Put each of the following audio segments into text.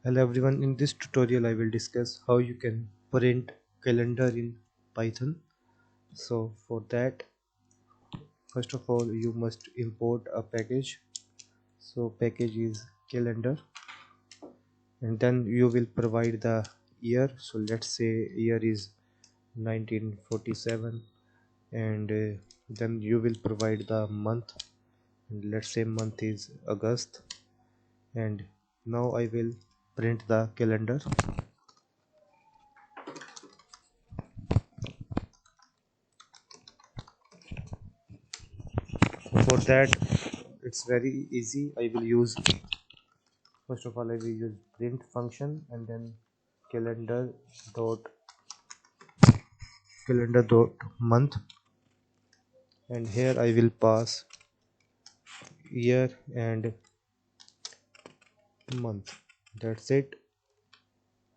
Hello everyone, in this tutorial I will discuss how you can print calendar in Python. So for that, first of all you must import a package. So package is calendar, and then you will provide the year. So let's say year is 1947, and then you will provide the month, and let's say month is August. And now I will print the calendar. For that, it's very easy. I will use, first of all I will use print function, and then calendar dot month, and here I will pass year and month. That's it.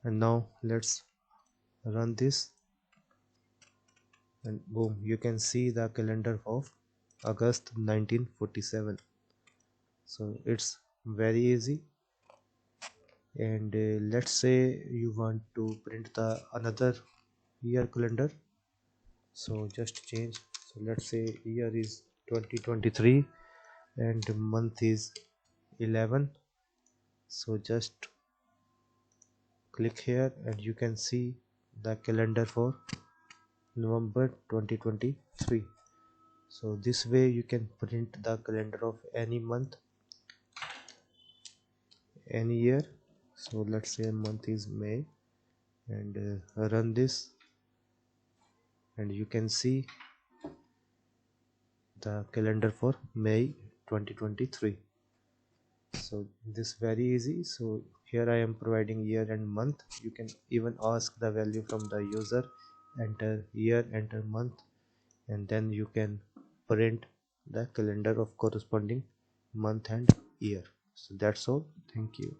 And now let's run this, and boom, you can see the calendar of August 1947. So it's very easy. And let's say you want to print the another year calendar. So just change. So let's say year is 2023 and month is 11. So just click here and you can see the calendar for November 2023. So this way you can print the calendar of any month, any year. So let's say month is May, and run this, and you can see the calendar for May 2023. So this very easy. So here I am providing year and month. You can even ask the value from the user, enter year, enter month, and then you can print the calendar of corresponding month and year. So that's all. Thank you.